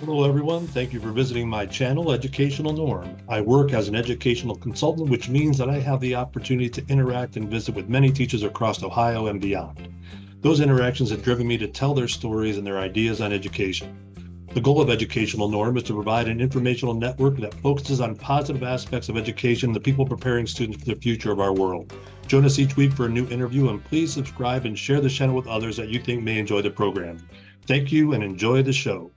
Hello, everyone. Thank you for visiting my channel, Educational Norm. I work as an educational consultant, which means that I have the opportunity to interact and visit with many teachers across Ohio and beyond. Those interactions have driven me to tell their stories and their ideas on education. The goal of Educational Norm is to provide an informational network that focuses on positive aspects of education, the people preparing students for the future of our world. Join us each week for a new interview, and please subscribe and share the channel with others that you think may enjoy the program. Thank you and enjoy the show.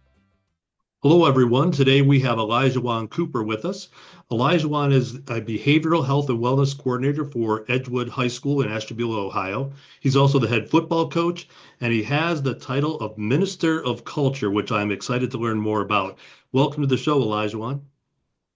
Hello, everyone. Today we have Olajuwon Cooper with us. Olajuwon is a behavioral health and wellness coordinator for Edgewood High School in Ashtabula, Ohio. He's also the head football coach, and he has the title of Minister of Culture, which I'm excited to learn more about. Welcome to the show, Olajuwon.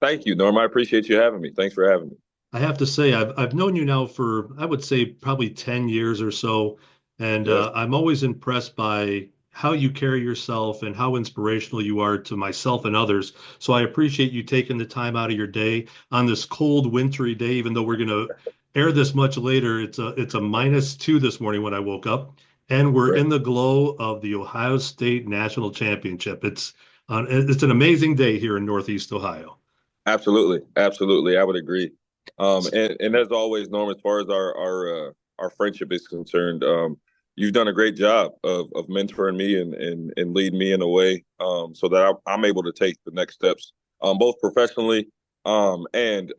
Thank you, Norm. I appreciate you having me. Thanks for having me. I have to say, I've known you now for, I would say, probably 10 years or so, and Yes. I'm always impressed by how you carry yourself and how inspirational you are to myself and others. So I appreciate you taking the time out of your day on this cold, wintry day, even though we're going to air this much later. It's a -2 this morning when I woke up, and we're Right. in the glow of the Ohio State National Championship. It's an amazing day here in Northeast Ohio. Absolutely. Absolutely. I would agree. And as always, Norm, as far as our friendship is concerned, you've done a great job of mentoring me and leading me in a way so that I'm able to take the next steps, both professionally and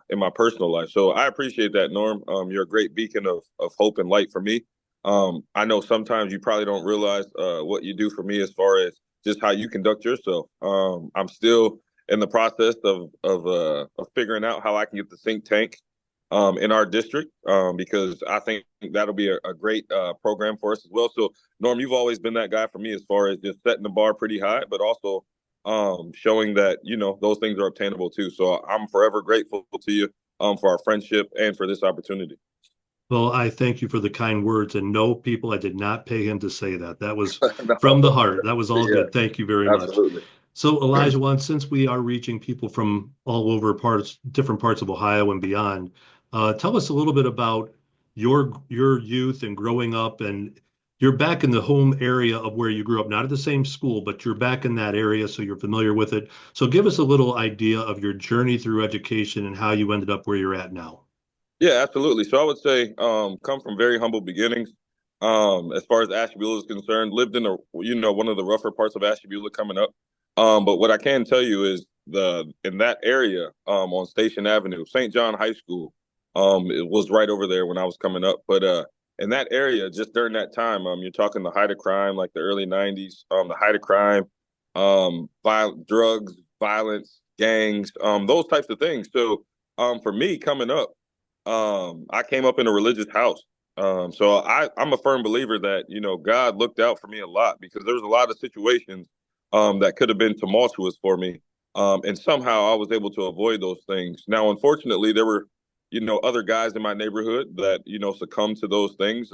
in my personal life. So I appreciate that, Norm. You're a great beacon of hope and light for me. I know sometimes you probably don't realize what you do for me as far as just how you conduct yourself. I'm still in the process of figuring out how I can get the think tank in our district because I think that'll be a great program for us as well. So, Norm, you've always been that guy for me as far as just setting the bar pretty high, but also showing that those things are obtainable too. So I'm forever grateful to you for our friendship and for this opportunity. Well, I thank you for the kind words. And no, people, I did not pay him to say that. That was from the No, heart. That was all yeah, good. Thank you very much. absolutely. So, Elijah, one, since we are reaching people from all over different parts of Ohio and beyond, tell us a little bit about your youth and growing up. And you're back in the home area of where you grew up, not at the same school, but you're back in that area, so you're familiar with it. So, give us a little idea of your journey through education and how you ended up where you're at now. Yeah, absolutely. So I would say, come from very humble beginnings. As far as Ashtabula is concerned, lived in one of the rougher parts of Ashtabula coming up. But what I can tell you is in that area, on Station Avenue, St. John High School, it was right over there when I was coming up. But in that area, just during that time, you're talking the height of crime, like the early '90s, the height of crime, drugs, violence, gangs, those types of things. So for me coming up. I came up in a religious house. So I'm a firm believer that, God looked out for me a lot because there was a lot of situations that could have been tumultuous for me. And somehow I was able to avoid those things. Now, unfortunately, there were, other guys in my neighborhood that, succumbed to those things.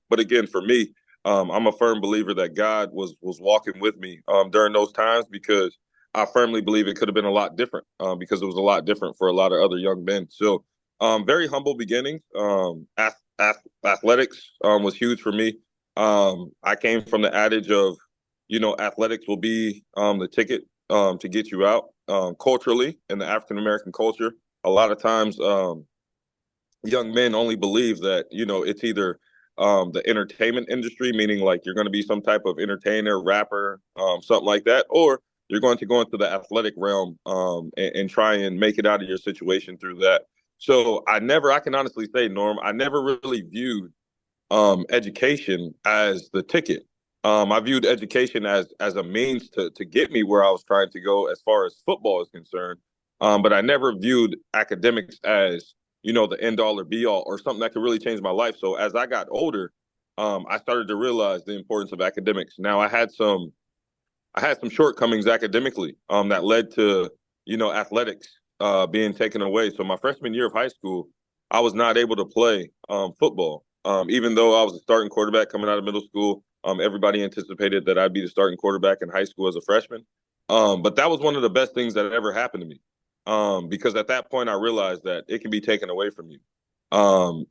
But again, for me, I'm a firm believer that God was walking with me during those times because I firmly believe it could have been a lot different because it was a lot different for a lot of other young men. So very humble beginnings. Athletics was huge for me. I came from the adage of, athletics will be the ticket to get you out. Culturally, in the African American culture, a lot of times young men only believe that, it's either the entertainment industry, meaning like you're going to be some type of entertainer, rapper, something like that, or you're going to go into the athletic realm and try and make it out of your situation through that. So I can honestly say, Norm, I never really viewed education as the ticket. I viewed education as a means to get me where I was trying to go as far as football is concerned. But I never viewed academics as, the end all or be all or something that could really change my life. So as I got older, I started to realize the importance of academics. Now I had some shortcomings academically that led to, athletics being taken away. So my freshman year of high school, I was not able to play football. Even though I was a starting quarterback coming out of middle school, everybody anticipated that I'd be the starting quarterback in high school as a freshman. But that was one of the best things that ever happened to me because at that point I realized that it can be taken away from you.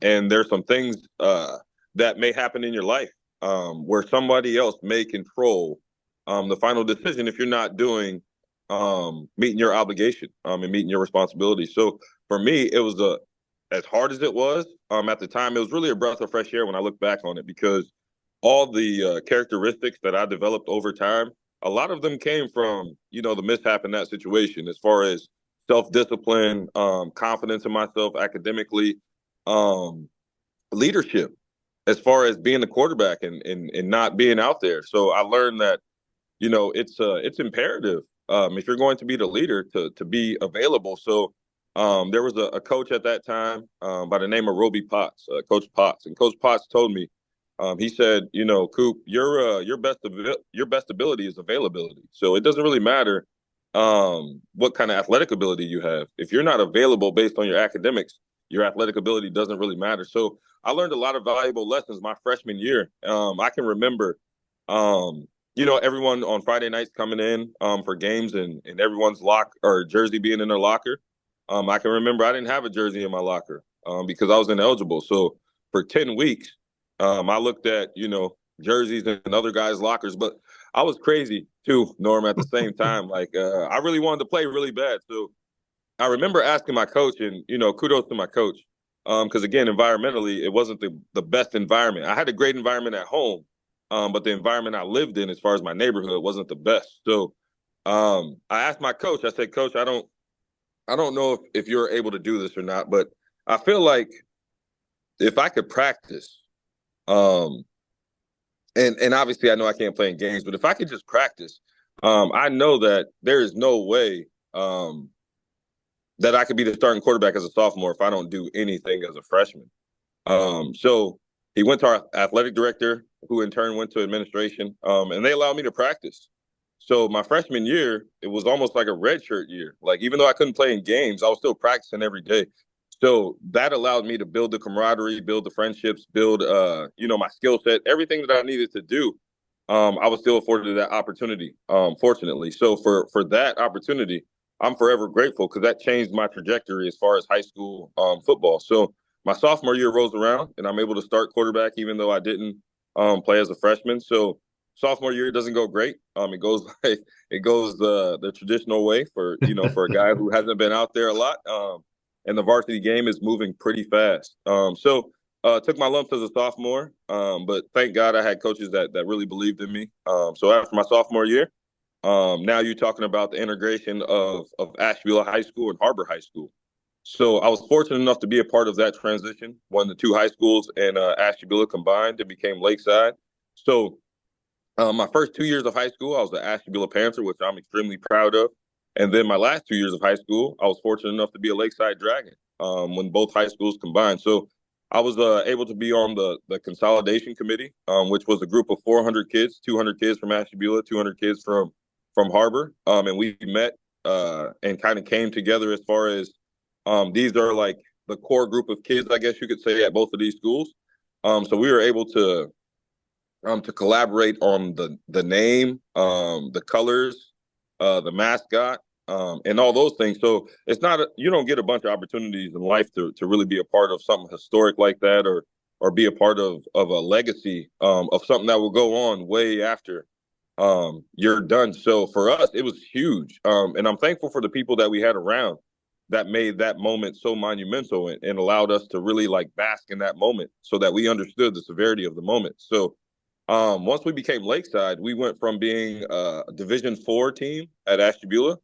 And there's some things that may happen in your life where somebody else may control the final decision if you're not doing meeting your obligation and meeting your responsibilities. So for me, it was as hard as it was at the time. It was really a breath of fresh air when I look back on it, because all the characteristics that I developed over time, a lot of them came from the mishap in that situation, as far as self-discipline, confidence in myself academically, um, leadership, as far as being the quarterback and not being out there. So I learned that it's imperative, if you're going to be the leader, to be available. So there was a coach at that time by the name of Roby Potts, Coach Potts, and Coach Potts told me, he said, Coop, your best ability is availability. So it doesn't really matter what kind of athletic ability you have. If you're not available based on your academics, your athletic ability doesn't really matter. So I learned a lot of valuable lessons my freshman year. I can remember, everyone on Friday nights coming in for games, and everyone's lock or jersey being in their locker. I can remember I didn't have a jersey in my locker because I was ineligible. So for 10 weeks, I looked at, jerseys in other guys' lockers, but I was crazy too, Norm, at the same time. Like, I really wanted to play really bad. So I remember asking my coach, and, kudos to my coach. Because again, environmentally, it wasn't the best environment. I had a great environment at home, but the environment I lived in, as far as my neighborhood, wasn't the best. So I asked my coach, I said, Coach, I don't know if you're able to do this or not, but I feel like if I could practice, um, and obviously I know I can't play in games, but if I could just practice, I know that there is no way that I could be the starting quarterback as a sophomore if I don't do anything as a freshman. So he went to our athletic director, who in turn went to administration, and they allowed me to practice. So my freshman year, it was almost like a redshirt year. Like, even though I couldn't play in games, I was still practicing every day. So that allowed me to build the camaraderie, build the friendships, build my skill set, everything that I needed to do. I was still afforded that opportunity, fortunately. So for that opportunity, I'm forever grateful, because that changed my trajectory as far as high school football. So my sophomore year rolls around, and I'm able to start quarterback, even though I didn't play as a freshman. So sophomore year doesn't go great. It goes like it goes the traditional way for a guy who hasn't been out there a lot. And the varsity game is moving pretty fast. Took my lumps as a sophomore, but thank God I had coaches that really believed in me. So after my sophomore year, now you're talking about the integration of Ashtabula High School and Harbor High School. So I was fortunate enough to be a part of that transition when the two high schools in Ashtabula combined. It became Lakeside. So my first 2 years of high school, I was the Ashtabula Panther, which I'm extremely proud of. And then my last 2 years of high school, I was fortunate enough to be a Lakeside Dragon when both high schools combined. So I was able to be on the consolidation committee, which was a group of 400 kids, 200 kids from Ashtabula, 200 kids from Harbor, and we met and kind of came together as far as these are like the core group of kids, I guess you could say, at both of these schools. So we were able to collaborate on the name, the colors, the mascot, and all those things. So it's not you don't get a bunch of opportunities in life to really be a part of something historic like that, or be a part of a legacy of something that will go on way after you're done. So for us, it was huge, and I'm thankful for the people that we had around that made that moment so monumental, and allowed us to really like bask in that moment, so that we understood the severity of the moment. So once we became Lakeside, we went from being a Division 4 team at Ashtabula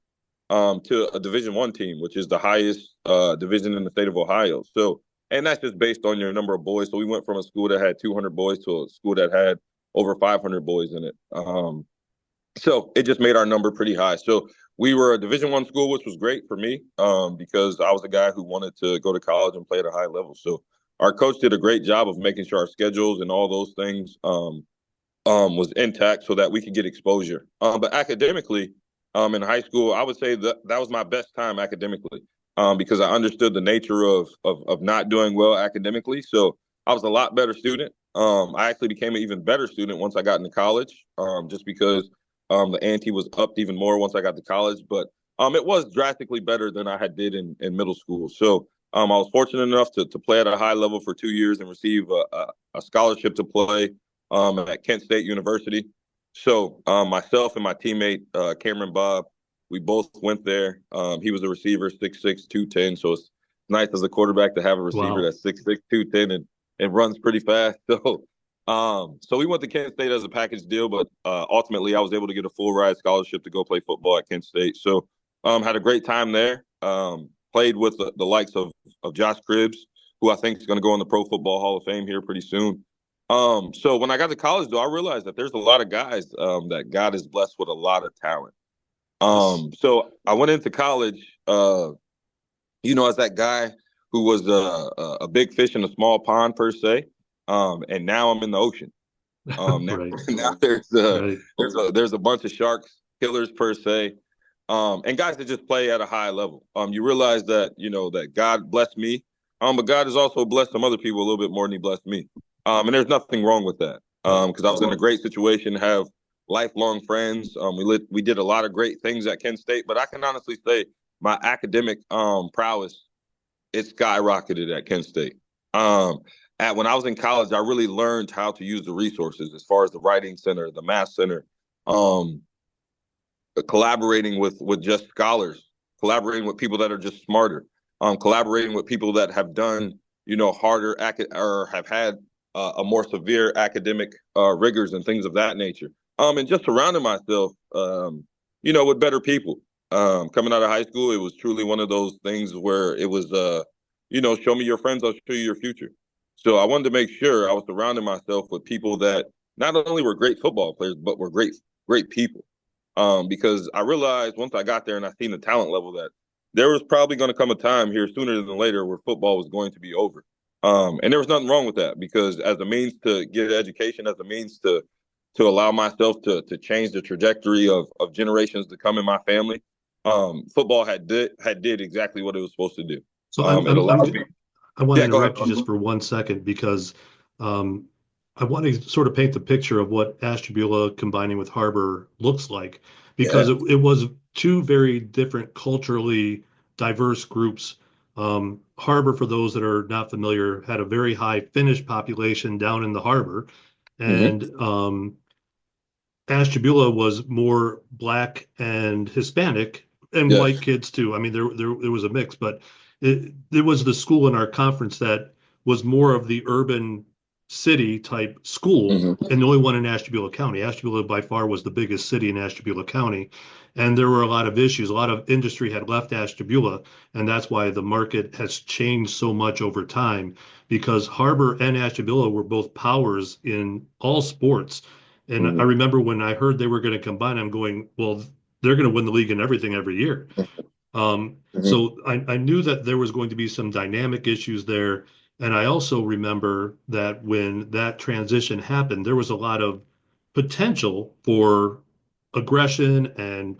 to a Division 1 team, which is the highest division in the state of Ohio. So, and that's just based on your number of boys. So we went from a school that had 200 boys to a school that had over 500 boys in it. So it just made our number pretty high. So we were a Division 1 school, which was great for me because I was a guy who wanted to go to college and play at a high level. So our coach did a great job of making sure our schedules and all those things was intact, so that we could get exposure. But academically, in high school, I would say that was my best time academically, because I understood the nature of not doing well academically. So I was a lot better student. I actually became an even better student once I got into college, just because the ante was upped even more once I got to college. But it was drastically better than I had did in middle school. So I was fortunate enough to play at a high level for 2 years and receive a scholarship to play at Kent State University. So myself and my teammate Cameron Bob, we both went there. He was a receiver, 6'6", 210. So it's nice as a quarterback to have a receiver Wow. that's 6'6", 210 and runs pretty fast. So we went to Kent State as a package deal, but ultimately I was able to get a full ride scholarship to go play football at Kent State. So had a great time there. Played with the likes of Josh Cribbs, who I think is going to go in the Pro Football Hall of Fame here pretty soon. So when I got to college, though, I realized that there's a lot of guys that God has blessed with a lot of talent. Yes. So I went into college, as that guy who was a big fish in a small pond per se, and now I'm in the ocean. Now, Right. now Right. there's a bunch of sharks, killers per se, and guys that just play at a high level. You realize that that God blessed me, but God has also blessed some other people a little bit more than He blessed me. And there's nothing wrong with that. Right. Because I was in a great situation, have lifelong friends. We did a lot of great things at Kent State, but I can honestly say my academic prowess it skyrocketed at Kent State. Um, at when I was in college, I really learned how to use the resources as far as the writing center, the math center, um, collaborating with just scholars, collaborating with people that are just smarter, collaborating with people that have done harder or have had a more severe academic rigors and things of that nature. And just surrounding myself, with better people. Coming out of high school, it was truly one of those things where it was, show me your friends, I'll show you your future. So I wanted to make sure I was surrounding myself with people that not only were great football players, but were great people. Because I realized once I got there and I seen the talent level that there was probably going to come a time here sooner than later where football was going to be over. And there was nothing wrong with that because as a means to get education, as a means to allow myself to change the trajectory of generations to come in my family, football did exactly what it was supposed to do. So It allowed me. I want to Yeah, go ahead. interrupt you just for 1 second because um, I want to sort of paint the picture of what Ashtabula combining with Harbor looks like because Yeah. it was two very different culturally diverse groups. Harbor, for those that are not familiar, had a very high Finnish population down in the harbor, Mm-hmm. and Ashtabula was more black and Hispanic and Yes. white kids too. I mean, there was a mix, but it was the school in our conference that was more of the urban city type school Mm-hmm. and the only one in Ashtabula County. Ashtabula by far was the biggest city in Ashtabula County. And there were a lot of issues. A lot of industry had left Ashtabula, and that's why the market has changed so much over time because Harbor and Ashtabula were both powers in all sports. And I Mm-hmm. remember when I heard they were going to combine, I'm going, well, they're going to win the league and everything every year. Mm-hmm. So I knew that there was going to be some dynamic issues there. And I also remember that when that transition happened, there was a lot of potential for aggression and,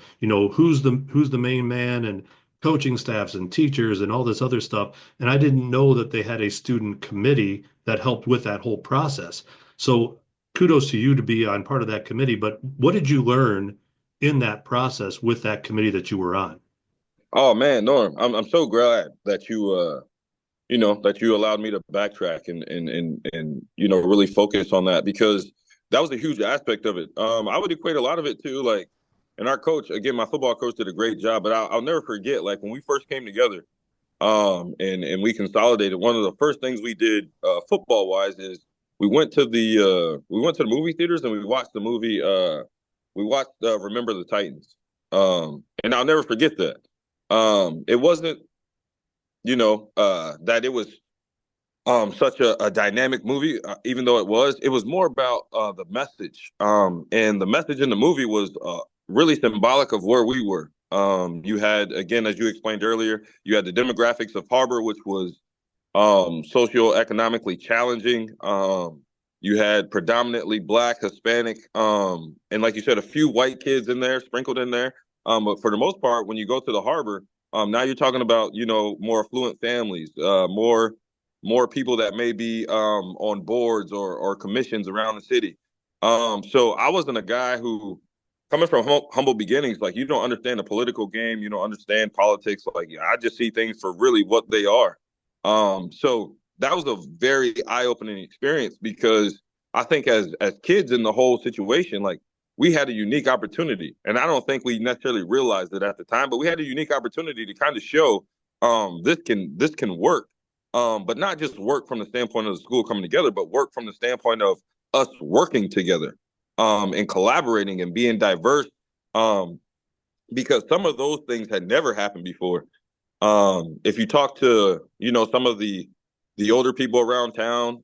who's the main man and coaching staffs and teachers and all this other stuff. And I didn't know that they had a student committee that helped with that whole process. So kudos to you to be on part of that committee. But what did you learn in that process with that committee that you were on? Oh man, Norm, I'm so glad that that you allowed me to backtrack and really focus on that because that was a huge aspect of it. I would equate a lot of it to like, and our coach again, my football coach did a great job, but I'll never forget like when we first came together, and we consolidated. One of the first things we did football wise is we went to the movie theaters and we watched the movie. We watched Remember the Titans, and I'll never forget that. It wasn't that it was such a dynamic movie, even though it was more about the message. And the message in the movie was really symbolic of where we were. You had, again, as you explained earlier, you had the demographics of Harbor, which was socioeconomically challenging. You had predominantly Black, Hispanic, and like you said, a few white kids in there, sprinkled in there. But for the most part, when you go to the Harbor, now you're talking about more affluent families, more people that may be on boards or commissions around the city. So I wasn't a guy who, coming from humble beginnings, like you don't understand the political game, you don't understand politics. Like I just see things for really what they are. So that was a very eye-opening experience because I think as kids in the whole situation, like we had a unique opportunity, and I don't think we necessarily realized it at the time, but we had a unique opportunity to kind of show this can work, but not just work from the standpoint of the school coming together, but work from the standpoint of us working together, and collaborating and being diverse, um, because some of those things had never happened before. If you talk to some of the older people around town,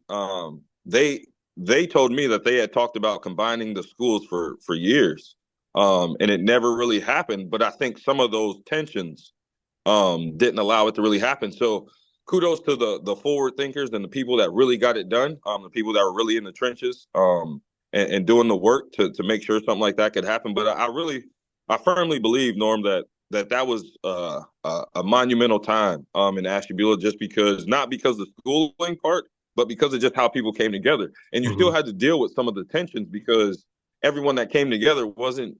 they told me that they had talked about combining the schools for years, and it never really happened. But I think some of those tensions didn't allow it to really happen. So kudos to the forward thinkers and the people that really got it done, the people that were really in the trenches, and doing the work to make sure something like that could happen. But I firmly believe, Norm, that was a monumental time in Ashtabula, just because, not because of the schooling part, but because of just how people came together. And you still Hmm. had to deal with some of the tensions because everyone that came together wasn't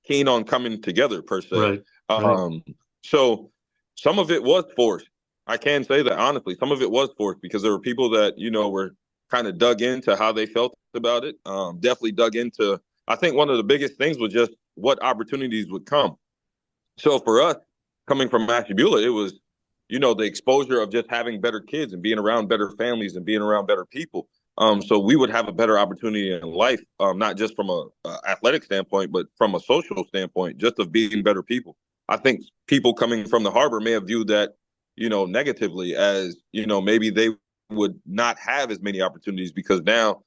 keen on coming together per se. Right. Right. Um, so some of it was forced. I can say that honestly, some of it was forced because there were people that were kind of dug into how they felt about it. Definitely dug into. I think one of the biggest things was just what opportunities would come. So for us, coming from Ashtabula, it was, the exposure of just having better kids and being around better families and being around better people. So we would have a better opportunity in life, not just from a athletic standpoint, but from a social standpoint, just of being better people. I think people coming from the harbor may have viewed that, negatively, as, maybe they would not have as many opportunities because now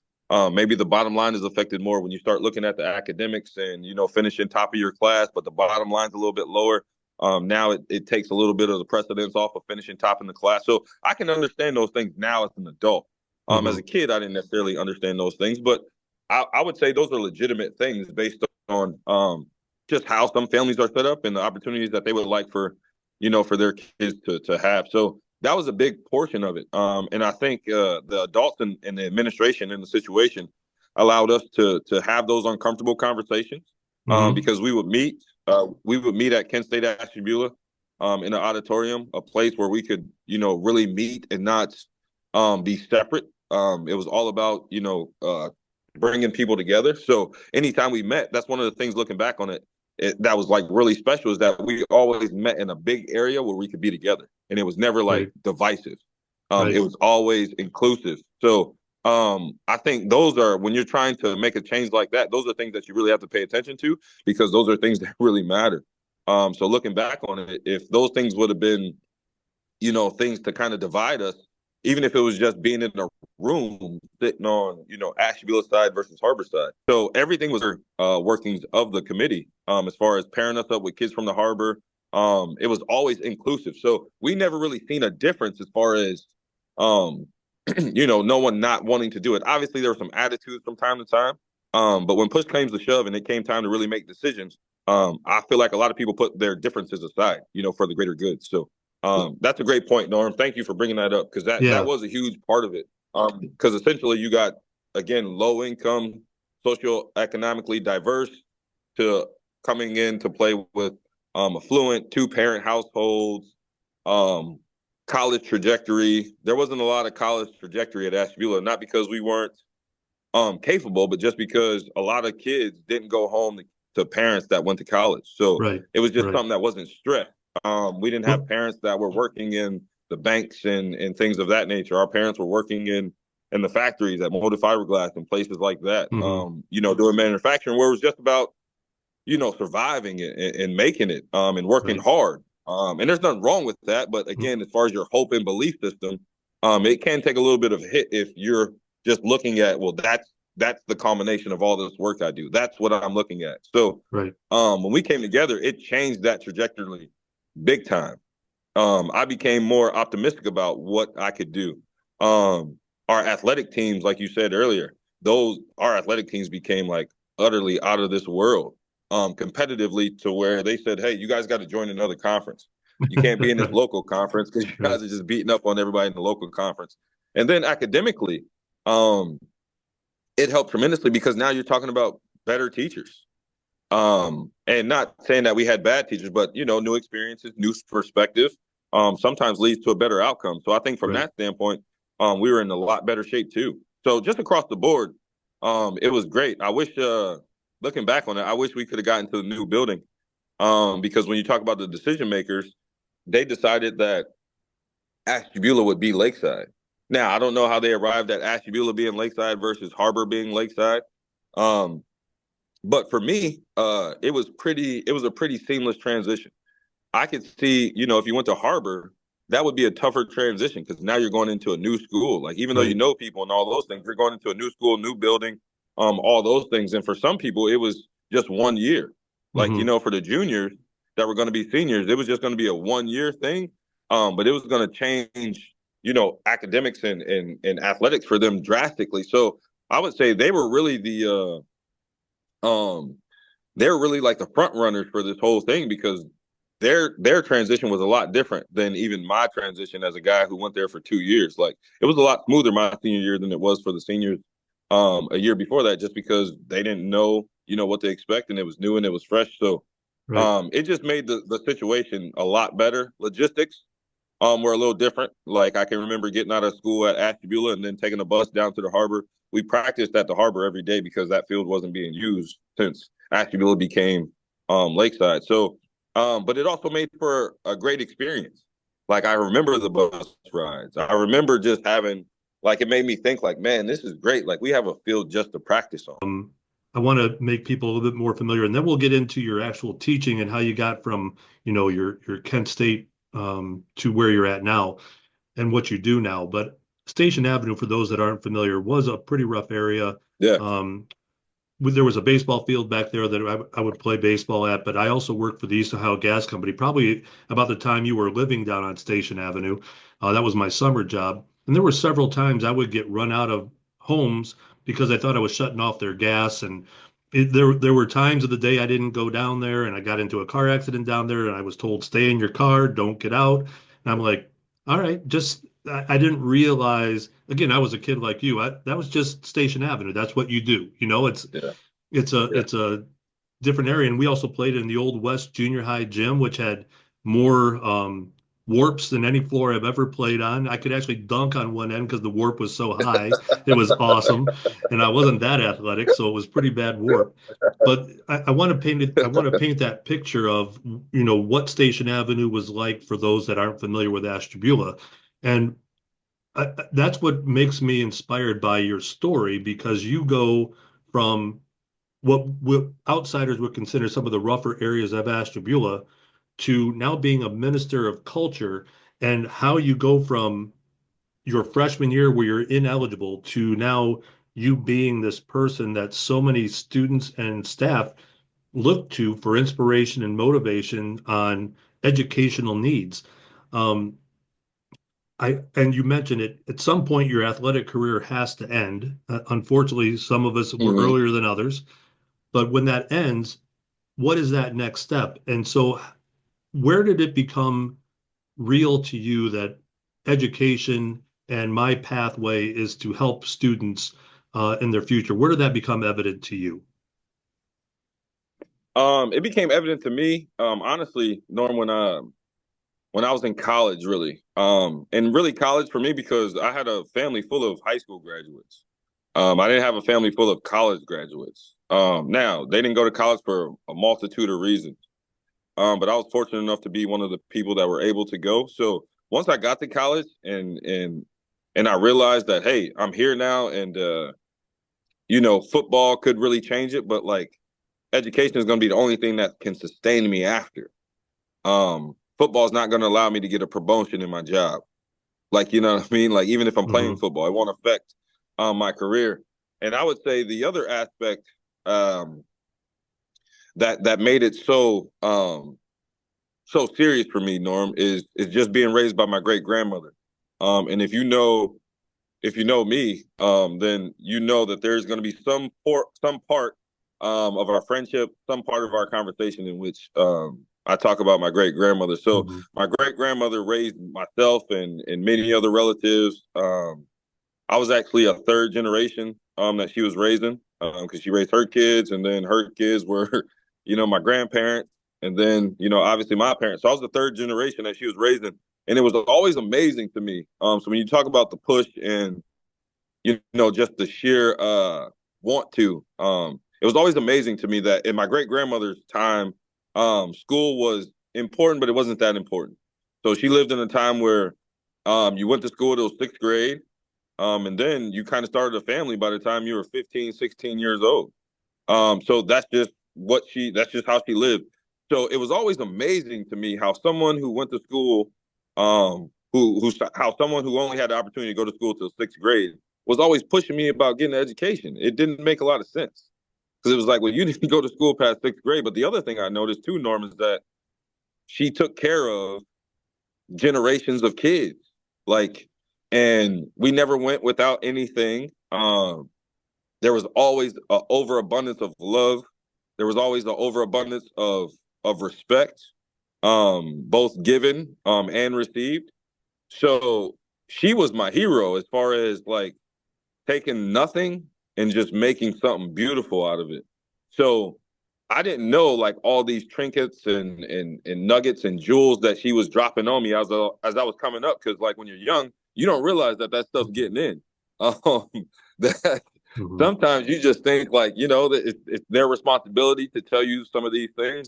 maybe the bottom line is affected more when you start looking at the academics and finishing top of your class, but the bottom line's a little bit lower. Now it takes a little bit of the precedence off of finishing top in the class. So I can understand those things now as an adult. As Hmm. a kid, I didn't necessarily understand those things, but I would say those are legitimate things based on just how some families are set up and the opportunities that they would like for their kids to have. So that was a big portion of it. And I think the adults and the administration in the situation allowed us to have those uncomfortable conversations, Hmm. because we would meet at Kent State Ashtabula, in an auditorium, a place where we could really meet and not be separate. It was all about bringing people together. So anytime we met, that's one of the things looking back on it, that was like really special, is that we always met in a big area where we could be together, and it was never like Right. divisive. It Right. was always inclusive. So I think those are, when you're trying to make a change like that, those are things that you really have to pay attention to, because those are things that really matter. So looking back on it, if those things would have been things to kind of divide us, even if it was just being in a room sitting on, Asheville side versus Harbor side. So everything was workings of the committee, as far as pairing us up with kids from the Harbor. It was always inclusive. So we never really seen a difference as far as, um, no one not wanting to do it. Obviously, there were some attitudes from time to time. But when push came to shove and it came time to really make decisions, I feel like a lot of people put their differences aside, for the greater good. So that's a great point, Norm. Thank you for bringing that up, because that Yeah. was a huge part of it. Because essentially you got, again, low income, socioeconomically diverse, to coming in to play with affluent two parent households, um, college trajectory. There wasn't a lot of college trajectory at Ashtabula, not because we weren't capable, but just because a lot of kids didn't go home to parents that went to college. So Right. it was just Right. something that wasn't stressed. We didn't have Well, parents that were working in the banks and things of that nature. Our parents were working in the factories at molded fiberglass and places like that. mhm. Doing manufacturing, where it was just about surviving it and making it, and working Right. hard. And there's nothing wrong with that. But Mm. again, as far as your hope and belief system, it can take a little bit of a hit if you're just looking at, well, that's the combination of all this work I do. That's what I'm looking at. So Right. when we came together, it changed that trajectory big time. I became more optimistic about what I could do. Our athletic teams, like you said earlier, our athletic teams became like utterly out of this world, competitively, to where they said, "Hey, you guys got to join another conference. You can't be in this Right. local conference because you Right. guys are just beating up on everybody in the local conference." And then academically, um, it helped tremendously because now you're talking about better teachers. And not saying that we had bad teachers, but new experiences, new perspective, sometimes leads to a better outcome. So I think from Right. that standpoint, we were in a lot better shape too. So just across the board, it was great. I wish looking back on it, I wish we could have gotten to the new building. Because when you talk about the decision makers, they decided that Ashtabula would be Lakeside. Now, I don't know how they arrived at Ashtabula being Lakeside versus Harbor being Lakeside. Um, but for me, it was a pretty seamless transition. I could see, if you went to Harbor, that would be a tougher transition because now you're going into a new school. Like even though you Right. know people and all those things, you're going into a new school, new building, all those things. And for some people, it was just 1 year. Like Hmm. for the juniors that were going to be seniors, it was just going to be a 1 year thing. But it was going to change, academics and athletics for them drastically. So I would say they were really like the front runners for this whole thing because their transition was a lot different than even my transition as a guy who went there for 2 years. Like it was a lot smoother my senior year than it was for the seniors a year before that, just because they didn't know, what they expect and it was new and it was fresh. So Right. it just made the situation a lot better. Logistics were a little different. Like I can remember getting out of school at Ashtabula and then taking a bus down to the harbor. We practiced at the harbor every day because that field wasn't being used since Ashtabula became Lakeside. So, but it also made for a great experience. Like I remember the bus rides. I remember just having like it made me think like, man, this is great. Like we have a field just to practice on. I want to make people a little bit more familiar, and then we'll get into your actual teaching and how you got from, your Kent State to where you're at now and what you do now. But Station Avenue, for those that aren't familiar, was a pretty rough area. Yeah. Um, there was a baseball field back there that I would play baseball at, but I also worked for the East Ohio Gas Company, probably about the time you were living down on Station Avenue. That was my summer job. And there were several times I would get run out of homes because I thought I was shutting off their gas. And there were times of the day I didn't go down there and I got into a car accident down there and I was told, stay in your car, don't get out. And I'm like, all right, I didn't realize, again, I was a kid like you. That was just Station Avenue. That's what you do. Yeah. Yeah. It's a different area, and we also played in the Old West Junior High gym, which had more warps than any floor I've ever played on. I could actually dunk on one end because the warp was so high. It was awesome, and I wasn't that athletic, so it was pretty bad warp. But I want to paint it. I want to paint that picture of what Station Avenue was like for those that aren't familiar with Ashtabula, and that's what makes me inspired by your story because you go from what outsiders would consider some of the rougher areas of Ashtabula to now being a minister of culture, and how you go from your freshman year where you're ineligible to now you being this person that so many students and staff look to for inspiration and motivation on educational needs. Um, and you mentioned it at some point your athletic career has to end. Unfortunately, some of us were Mm-hmm. earlier than others, but when that ends, what is that next step? And so, where did it become real to you that education and my pathway is to help students in their future? Where did that become evident to you? It became evident to me, honestly, Norm, when I was in college, really. And really college for me because I had a family full of high school graduates. I didn't have a family full of college graduates. Now they didn't go to college for a multitude of reasons. But I was fortunate enough to be one of the people that were able to go. So once I got to college and I realized that, hey, I'm here now and football could really change it, but like education is gonna be the only thing that can sustain me after. Football is not going to allow me to get a promotion in my job. Like, you know what I mean? Like, even if I'm playing Hmm. football, it won't affect my career. And I would say the other aspect um, that made it so serious for me, Norm, is just being raised by my great grandmother. And if you know me, then you know that there's going to be some part of our friendship, some part of our conversation in which I talk about my great grandmother. So Hmm. my great grandmother raised myself and many other relatives. I was actually a third generation that she was raising because she raised her kids, and then her kids were, my grandparents, and then obviously my parents. So I was the third generation that she was raising, and it was always amazing to me. So when you talk about the push and just the sheer want to, it was always amazing to me that in my great grandmother's time, school was important, but it wasn't that important. So she lived in a time where you went to school till sixth grade, and then you kind of started a family by the time you were 15, 16 years old. So that's just how she lived. So it was always amazing to me how someone who went to school, how someone who only had the opportunity to go to school till sixth grade was always pushing me about getting an education. It didn't make a lot of sense because it was like, well, you didn't go to school past sixth grade. But the other thing I noticed too, Norm, is that she took care of generations of kids. Like, and we never went without anything. There was always an overabundance of love. There was always an overabundance of respect, both given and received. So she was my hero as far as like taking nothing and just making something beautiful out of it. So I didn't know like all these trinkets and nuggets and jewels that she was dropping on me as I was coming up. Because like when you're young, you don't realize that that stuff's getting in. That Mhm. sometimes you just think like that it's their responsibility to tell you some of these things,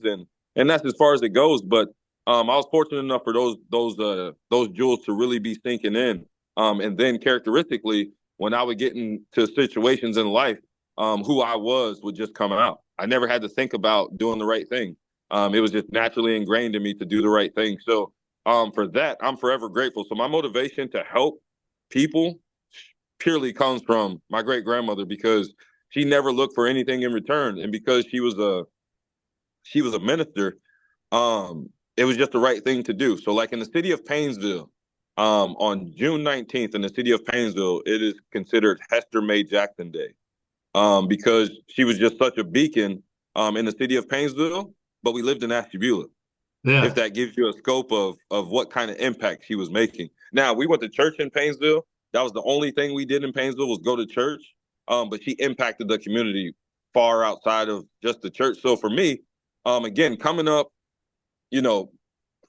and that's as far as it goes. But I was fortunate enough for those jewels to really be sinking in. And then characteristically, when I would get into situations in life, who I was would just come out. I never had to think about doing the right thing. It was just naturally ingrained in me to do the right thing. So for that, I'm forever grateful. So my motivation to help people purely comes from my great grandmother because she never looked for anything in return, and because she was a minister, it was just the right thing to do. So, like in the city of Painesville, on June 19th, in the city of Painesville, it is considered Hester May Jackson Day, because she was just such a beacon in the city of Painesville, but we lived in Ashtabula. If Yeah. that gives you a scope of what kind of impact she was making. Now, we went to church in Painesville. That was the only thing we did in Painesville was go to church. But she impacted the community far outside of just the church. So for me, again, coming up, you know,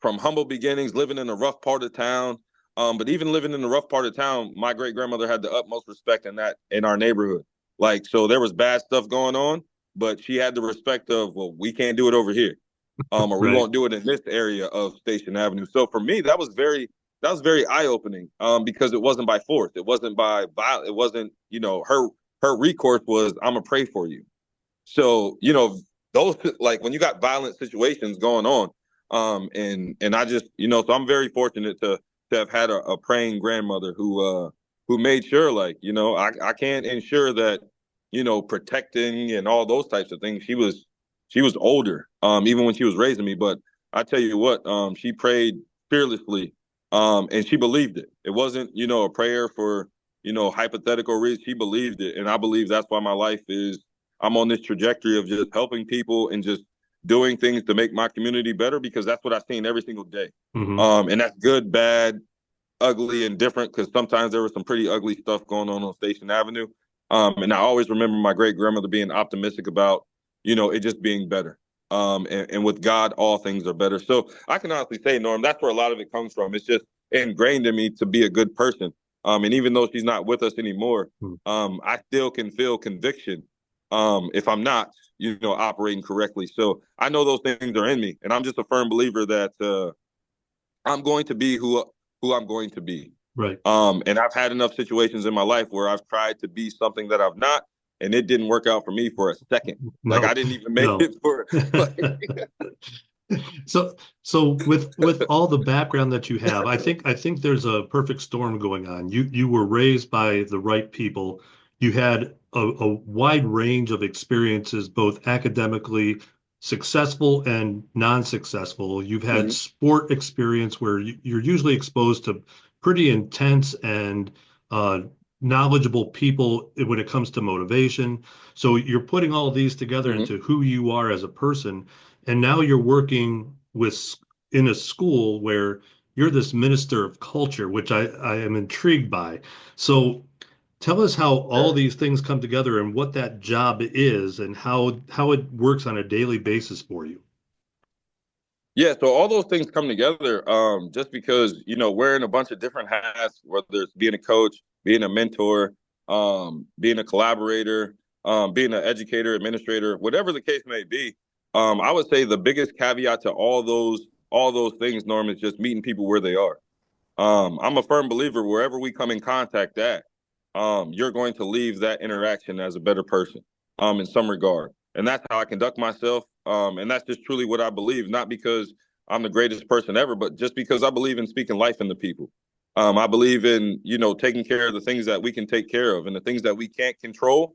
from humble beginnings, living in a rough part of town. But even living in the rough part of town, my great grandmother had the utmost respect in our neighborhood. Like, so there was bad stuff going on, but she had the respect of, well, we can't do it over here, or we Right. won't do it in this area of Station Avenue. So for me, that was very eye opening, because it wasn't by force, it wasn't by violence, it wasn't her recourse was, I'm gonna pray for you. So those, like when you got violent situations going on, and I just so I'm very fortunate to have had a praying grandmother who made sure, like I can't ensure that protecting and all those types of things. She was older, even when she was raising me, but I tell you what, she prayed fearlessly, and she believed it. It wasn't a prayer for hypothetical reasons. She believed it, and I believe that's why my life is. I'm on this trajectory of just helping people and just doing things to make my community better, because that's what I've seen every single day. Hmm. And that's good, bad, ugly, and different, because sometimes there was some pretty ugly stuff going on Station Avenue. And I always remember my great grandmother being optimistic about, it just being better. And with God, all things are better. So I can honestly say, Norm, that's where a lot of it comes from. It's just ingrained in me to be a good person. And even though she's not with us anymore, I still can feel conviction, if I'm not, operating correctly. So I know those things are in me, and I'm just a firm believer that I'm going to be who I'm going to be. Right. And I've had enough situations in my life where I've tried to be something that I've not, and it didn't work out for me for a second. Like I No, didn't even make no. it for like. So with all the background that you have, I think there's a perfect storm going on. You were raised by the right people. You had a wide range of experiences, both academically successful and non-successful. You've had Mhm. sport experience where you're usually exposed to pretty intense and uh, knowledgeable people when it comes to motivation. So you're putting all of these together Mhm. into who you are as a person, and now you're working with in a school where you're this minister of culture, which I am intrigued by. So tell us how all Sure. these things come together and what that job is and how it works on a daily basis for you. Yeah, so all those things come together, just because wearing a bunch of different hats, whether it's being a coach, being a mentor, being a collaborator, being an educator, administrator, whatever the case may be. I would say the biggest caveat to all those things, Norm, is just meeting people where they are. I'm a firm believer wherever we come in contact at, you're going to leave that interaction as a better person, in some regard. And that's how I conduct myself. And that's just truly what I believe, not because I'm the greatest person ever, but just because I believe in speaking life into people. I believe in, taking care of the things that we can take care of and the things that we can't control.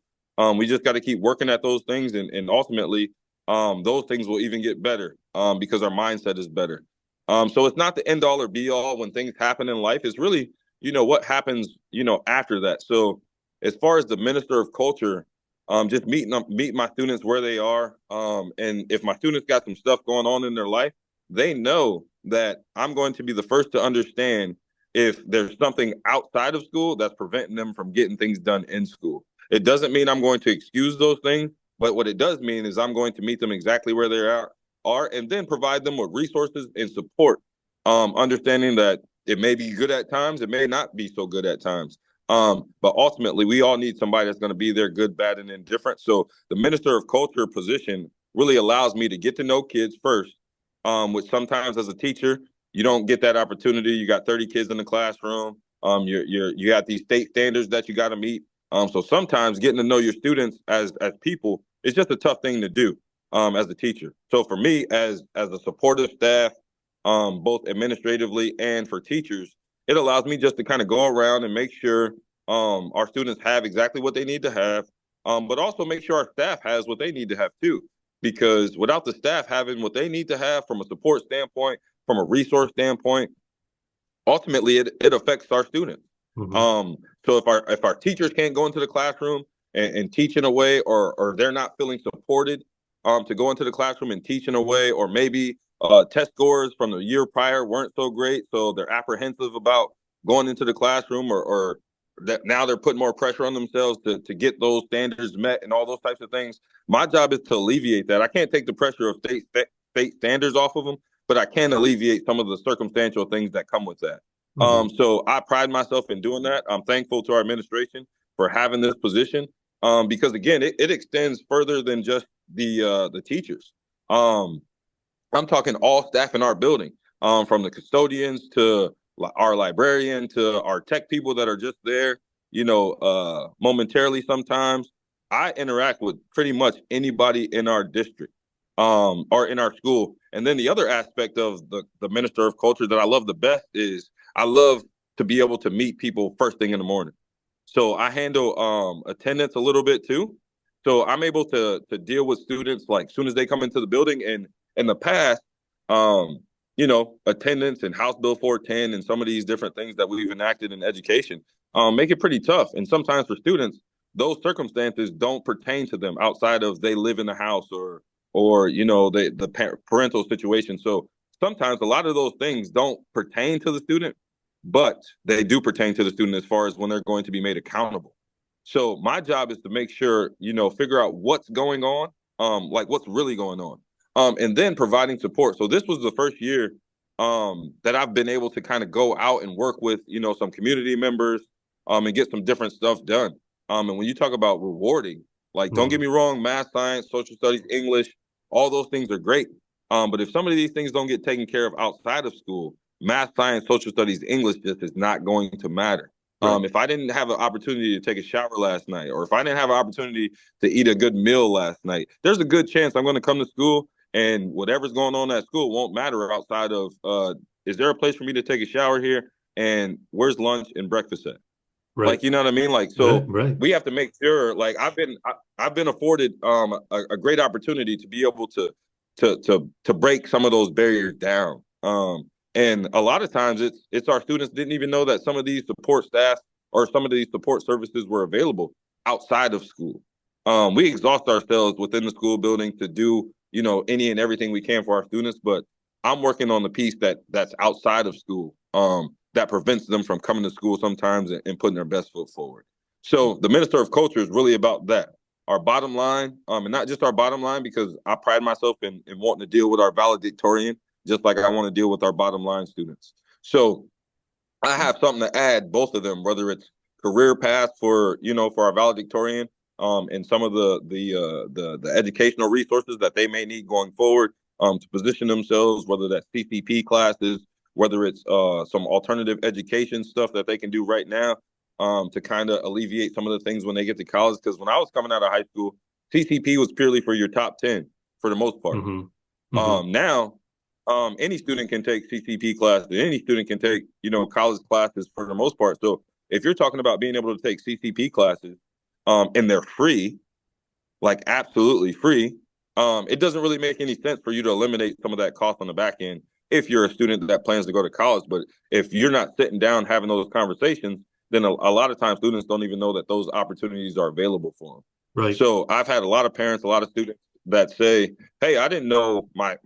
We just got to keep working at those things. And ultimately, those things will even get better, because our mindset is better. So it's not the end all or be all when things happen in life. It's really, what happens, after that. So as far as the minister of culture, just meet my students where they are. And if my students got some stuff going on in their life, they know that I'm going to be the first to understand if there's something outside of school that's preventing them from getting things done in school. It doesn't mean I'm going to excuse those things, but what it does mean is I'm going to meet them exactly where they are and then provide them with resources and support, understanding that it may be good at times, it may not be so good at times. But ultimately, we all need somebody that's going to be there, good, bad, and indifferent. So the minister of culture position really allows me to get to know kids first, which sometimes as a teacher, you don't get that opportunity. You got 30 kids in the classroom. You got these state standards that you got to meet. So sometimes getting to know your students as people is just a tough thing to do, as a teacher. So for me, as a supportive staff, both administratively and for teachers, it allows me just to kind of go around and make sure our students have exactly what they need to have, but also make sure our staff has what they need to have too. Because without the staff having what they need to have from a support standpoint, from a resource standpoint, ultimately it affects our students. Mm-hmm. So if our teachers can't go into the classroom and teach in a way, or they're not feeling supported to go into the classroom and teach in a way, or maybe test scores from the year prior weren't so great, so they're apprehensive about going into the classroom, or that now they're putting more pressure on themselves to get those standards met and all those types of things. My job is to alleviate that. I can't take the pressure of state standards off of them, but I can alleviate some of the circumstantial things that come with that. Mm-hmm. So I pride myself in doing that. I'm thankful to our administration for having this position, because again, it extends further than just the teachers. I'm talking all staff in our building, from the custodians to our librarian to our tech people that are just there, momentarily sometimes. I interact with pretty much anybody in our district, or in our school. And then the other aspect of the minister of culture that I love the best is I love to be able to meet people first thing in the morning. So I handle attendance a little bit too. So I'm able to deal with students like soon as they come into the building. And in the past, attendance and House Bill 410 and some of these different things that we've enacted in education make it pretty tough. And sometimes for students, those circumstances don't pertain to them outside of they live in the house, or the parental situation. So sometimes a lot of those things don't pertain to the student, but they do pertain to the student as far as when they're going to be made accountable. So my job is to make sure, figure out what's going on, like what's really going on, and then providing support. So this was the first year that I've been able to kind of go out and work with, some community members, and get some different stuff done. And when you talk about rewarding, like, don't get me wrong, math, science, social studies, English, all those things are great. But if some of these things don't get taken care of outside of school, math, science, social studies, English just is not going to matter. Right. If I didn't have an opportunity to take a shower last night, or if I didn't have an opportunity to eat a good meal last night, there's a good chance I'm going to come to school and whatever's going on at school won't matter outside of, is there a place for me to take a shower here? And where's lunch and breakfast at? Right. Like, you know what I mean? Like, so right. We have to make sure, like, I've been afforded a great opportunity to be able to break some of those barriers down. And a lot of times it's our students didn't even know that some of these support staff or some of these support services were available outside of school. We exhaust ourselves within the school building to do, any and everything we can for our students, but I'm working on the piece that's outside of school, that prevents them from coming to school sometimes and putting their best foot forward. So the Minister of Culture is really about that. Our bottom line, and not just our bottom line, because I pride myself in wanting to deal with our valedictorian, just like I want to deal with our bottom line students. So I have something to add, both of them, whether it's career path for our valedictorian, and some of the educational resources that they may need going forward to position themselves, whether that's CCP classes, whether it's some alternative education stuff that they can do right now to kind of alleviate some of the things when they get to college. Because when I was coming out of high school, CCP was purely for your top 10 for the most part. Mm-hmm. Mm-hmm. Now, any student can take CCP classes. Any student can take, college classes for the most part. So if you're talking about being able to take CCP classes, and they're free, like absolutely free, it doesn't really make any sense for you to eliminate some of that cost on the back end if you're a student that plans to go to college. But if you're not sitting down having those conversations, then a lot of times students don't even know that those opportunities are available for them. Right. So I've had a lot of parents, a lot of students that say, "Hey, I didn't know my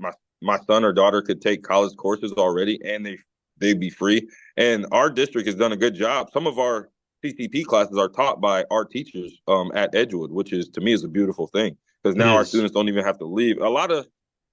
son or daughter could take college courses already, and they'd be free." And our district has done a good job. Some of our CCP classes are taught by our teachers at Edgewood, which is to me is a beautiful thing because It now our is. students don't even have to leave. A lot of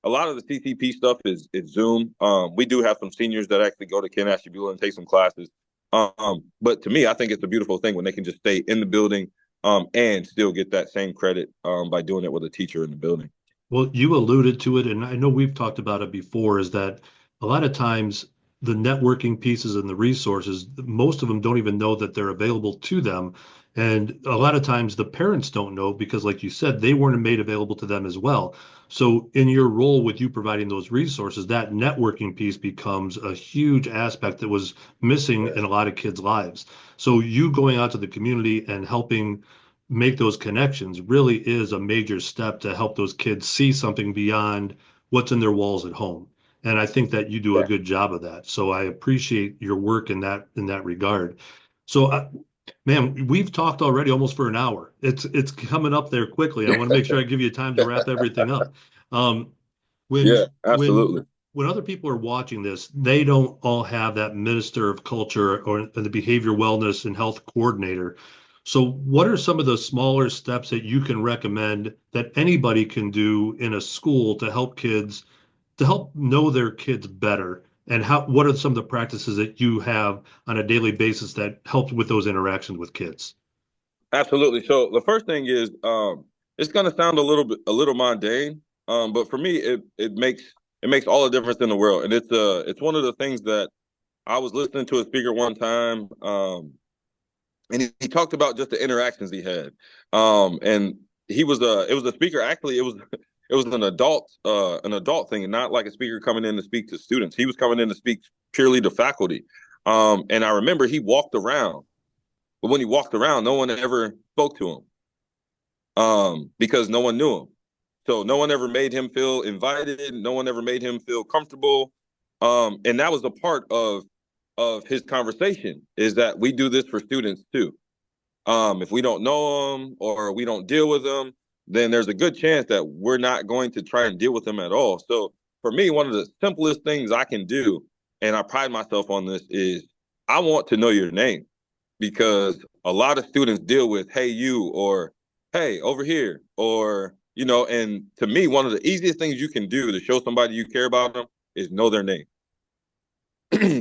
the CCP stuff is Zoom. We do have some seniors that actually go to Ken Ashtabula and take some classes. But to me, I think it's a beautiful thing when they can just stay in the building and still get that same credit by doing it with a teacher in the building. Well, you alluded to it, and I know we've talked about it before, is that a lot of times the networking pieces and the resources, most of them don't even know that they're available to them. And a lot of times the parents don't know because, like you said, they weren't made available to them as well. So, in your role with you providing those resources, that networking piece becomes a huge aspect that was missing in a lot of kids' lives. So, you going out to the community and helping make those connections really is a major step to help those kids see something beyond what's in their walls at home. And I think that you do a Yeah. good job of that. So I appreciate your work in that regard. So, man, we've talked already almost for an hour. It's coming up there quickly. I want to make sure I give you time to wrap everything up. Um, when Yeah, when absolutely. when other people are watching this, they don't all have that minister of culture or the behavior wellness and health coordinator. So what are some of the smaller steps that you can recommend that anybody can do in a school to help kids to help know their kids better? And what are some of the practices that you have on a daily basis that help with those interactions with kids? Absolutely. So the first thing is, it's going to sound a little mundane, but for me, it makes all the difference in the world, and it's one of the things that I was listening to a speaker one time, and he talked about just the interactions he had, and it was a speaker actually it was an adult thing, and not like a speaker coming in to speak to students. He was coming in to speak purely to faculty, and I remember he walked around. But when he walked around, no one ever spoke to him because no one knew him. So no one ever made him feel invited. No one ever made him feel comfortable. And that was a part of his conversation is that we do this for students too. If we don't know them or we don't deal with them, then there's a good chance that we're not going to try and deal with them at all. So for me, one of the simplest things I can do, and I pride myself on this, is I want to know your name because a lot of students deal with hey you or hey over here or and to me one of the easiest things you can do to show somebody you care about them is know their name.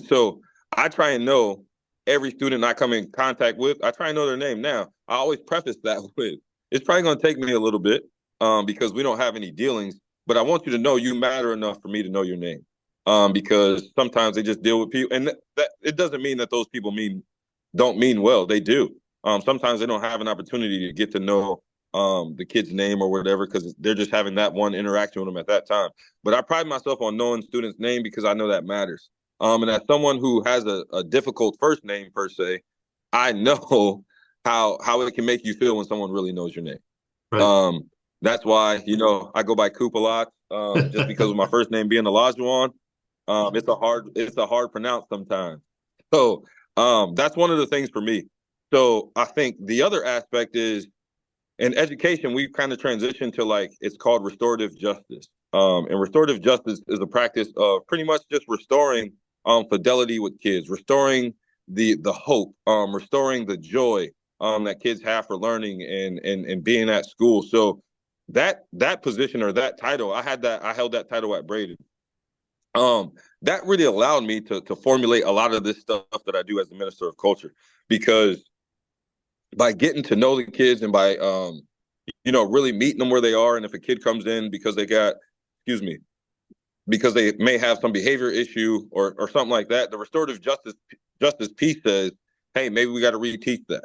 So I try and know every student I come in contact with. I try and know their name. Now I always preface that with it's probably going to take me a little bit because we don't have any dealings, but I want you to know you matter enough for me to know your name, because sometimes they just deal with people and that it doesn't mean that those people don't mean well. They do. Sometimes they don't have an opportunity to get to know the kid's name or whatever because they're just having that one interaction with them at that time. But I pride myself on knowing students' name because I know that matters. And as someone who has a difficult first name per se, I know how it can make you feel when someone really knows your name. Right. Um, that's why I go by Coop a lot, just because of my first name being Olajuwon. It's a hard pronounce sometimes. So that's one of the things for me. So I think the other aspect is in education, we've kind of transitioned to like it's called restorative justice. And restorative justice is a practice of pretty much just restoring fidelity with kids, restoring the hope, restoring the joy that kids have for learning and being at school. So that position or that title, I held that title at Braden. Um, that really allowed me to formulate a lot of this stuff that I do as the minister of culture because by getting to know the kids and by really meeting them where they are. And if a kid comes in because they got, excuse me, because they may have some behavior issue or something like that, the restorative justice piece says, hey, maybe we got to reteach that.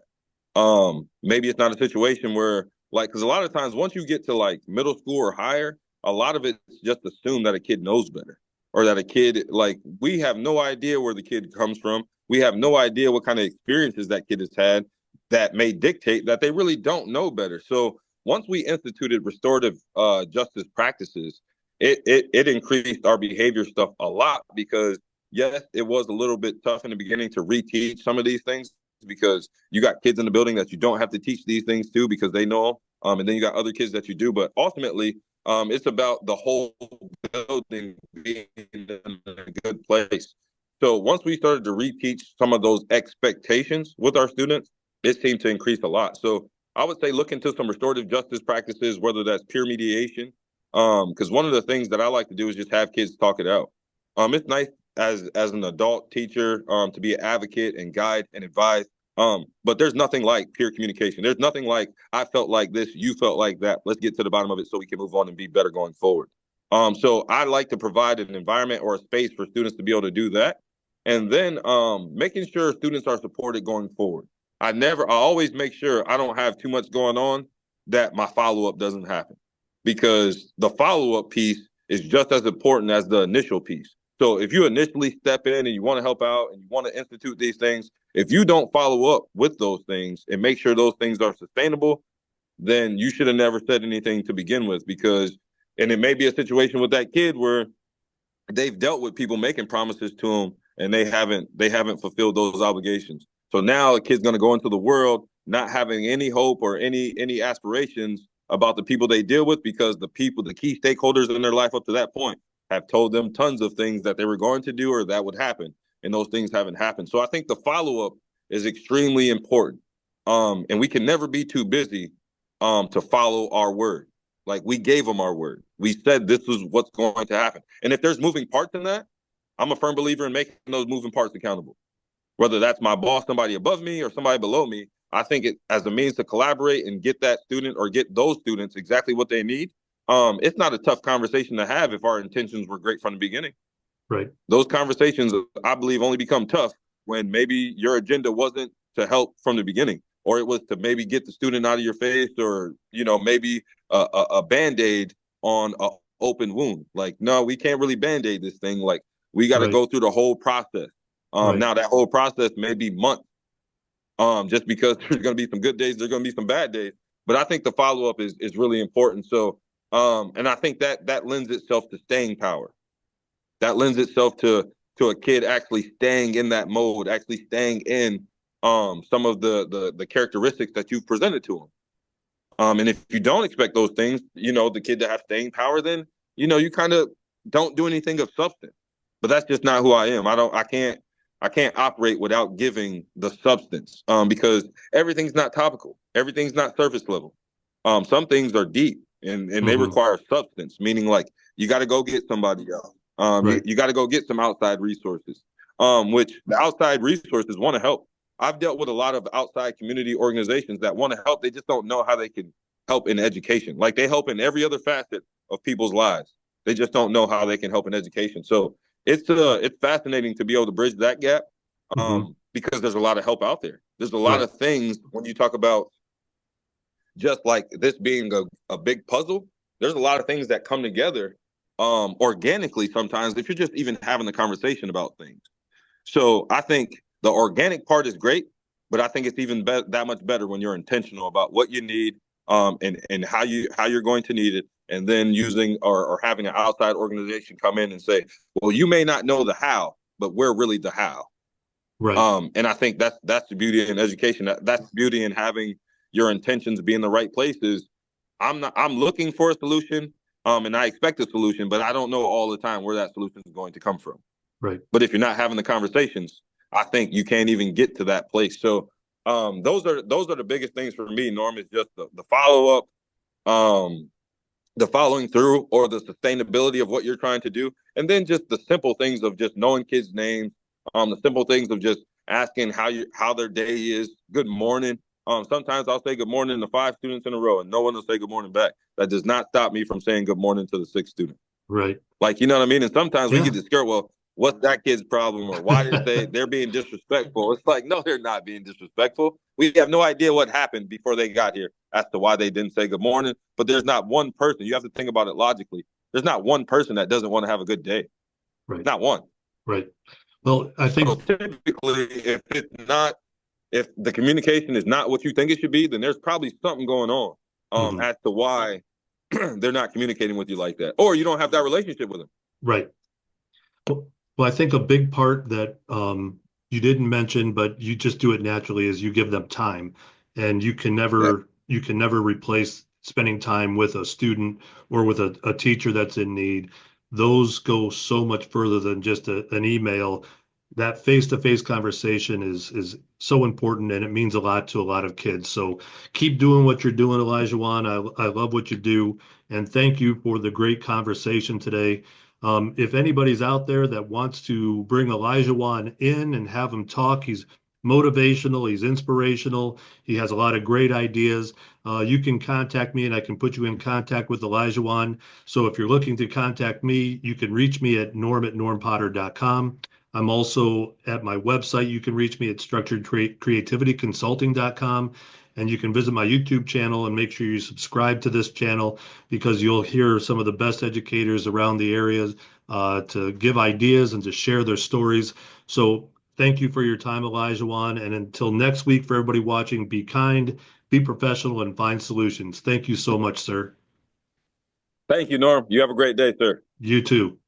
Maybe it's not a situation where, like, because a lot of times once you get to like middle school or higher, a lot of it's just assume that a kid knows better, or that a kid, like, we have no idea where the kid comes from. We have no idea what kind of experiences that kid has had that may dictate that they really don't know better. So once we instituted restorative justice practices, it increased our behavior stuff a lot, because yes, it was a little bit tough in the beginning to reteach some of these things, because you got kids in the building that you don't have to teach these things to because they know them. And then you got other kids that you do. But ultimately, it's about the whole building being in a good place. So once we started to reteach some of those expectations with our students, it seemed to increase a lot. So I would say look into some restorative justice practices, whether that's peer mediation. Because one of the things that I like to do is just have kids talk it out. It's nice as an adult teacher to be an advocate and guide and advise. But there's nothing like peer communication. There's nothing like, I felt like this, you felt like that. Let's get to the bottom of it so we can move on and be better going forward. So I like to provide an environment or a space for students to be able to do that. And then making sure students are supported going forward. I always make sure I don't have too much going on that my follow-up doesn't happen, because the follow-up piece is just as important as the initial piece. So if you initially step in and you want to help out and you want to institute these things, if you don't follow up with those things and make sure those things are sustainable, then you should have never said anything to begin with. Because, and it may be a situation with that kid where they've dealt with people making promises to them and they haven't fulfilled those obligations. So now a kid's going to go into the world not having any hope or any aspirations about the people they deal with, because the key stakeholders in their life up to that point have told them tons of things that they were going to do or that would happen, and those things haven't happened. So I think the follow up is extremely important, and we can never be too busy to follow our word. Like, we gave them our word. We said this is what's going to happen, and if there's moving parts in that, I'm a firm believer in making those moving parts accountable. Whether that's my boss, somebody above me, or somebody below me, I think it as a means to collaborate and get that student or get those students exactly what they need. It's not a tough conversation to have if our intentions were great from the beginning. Right. Those conversations, I believe, only become tough when maybe your agenda wasn't to help from the beginning, or it was to maybe get the student out of your face, or maybe a band-aid on an open wound. Like, no, we can't really band-aid this thing. Like, we got to go through the whole process. Now that whole process may be months, just because there's going to be some good days, there's going to be some bad days. But I think the follow-up is really important. So, and I think that lends itself to staying power. That lends itself to a kid actually staying in that mode, actually staying in some of the characteristics that you've presented to them. And if you don't expect those things, the kid to have staying power, then you kind of don't do anything of substance. But that's just not who I am. I can't operate without giving the substance, because everything's not topical. Everything's not surface level. Some things are deep and they require substance, meaning like you got to go get somebody else. You got to go get some outside resources, which the outside resources want to help. I've dealt with a lot of outside community organizations that want to help. They just don't know how they can help in education. Like, they help in every other facet of people's lives. They just don't know how they can help in education. So it's fascinating to be able to bridge that gap, because there's a lot of help out there. There's a lot of things when you talk about just like this being a big puzzle. There's a lot of things that come together organically sometimes if you're just even having the conversation about things. So I think the organic part is great, but I think it's even that much better when you're intentional about what you need, and how you're going to need it, and then using or having an outside organization come in and say, well, you may not know the how, but we're really the how. Right. And I think that's the beauty in education. That's the beauty in having your intentions be in the right places. I'm looking for a solution, and I expect a solution, but I don't know all the time where that solution is going to come from. Right. But if you're not having the conversations, I think you can't even get to that place. So those are the biggest things for me, Norm, is just the follow up, the following through, or the sustainability of what you're trying to do. And then just the simple things of just knowing kids' names, the simple things of just asking how their day is, good morning, Sometimes I'll say good morning to 5 students in a row, and no one will say good morning back. That does not stop me from saying good morning to the 6th student. Right. Like, you know what I mean? And sometimes we Yeah. get discouraged. Well, what's that kid's problem? Or why did they're being disrespectful? It's like, no, they're not being disrespectful. We have no idea what happened before they got here as to why they didn't say good morning. But there's not one person. You have to think about it logically. There's not one person that doesn't want to have a good day. Right. Not one. Right. Well, I think So typically, if the communication is not what you think it should be, then there's probably something going on mhm. as to why they're not communicating with you like that, or you don't have that relationship with them. Right. Well, I think a big part that you didn't mention, but you just do it naturally, is you give them time, and Yeah. you can never replace spending time with a student or with a teacher that's in need. Those go so much further than just an email. That face-to-face conversation is so important, and it means a lot to a lot of kids. So keep doing what you're doing, Olajuwon. I love what you do, and thank you for the great conversation today. If anybody's out there that wants to bring Olajuwon in and have him talk, he's motivational, he's inspirational, he has a lot of great ideas. You can contact me and I can put you in contact with Olajuwon. So if you're looking to contact me, you can reach me at norm@normpotter.com. I'm also at my website. You can reach me at structuredcreativityconsulting.com. And you can visit my YouTube channel and make sure you subscribe to this channel because you'll hear some of the best educators around the area to give ideas and to share their stories. So thank you for your time, Olajuwon. And until next week, for everybody watching, be kind, be professional, and find solutions. Thank you so much, sir. Thank you, Norm. You have a great day, sir. You too.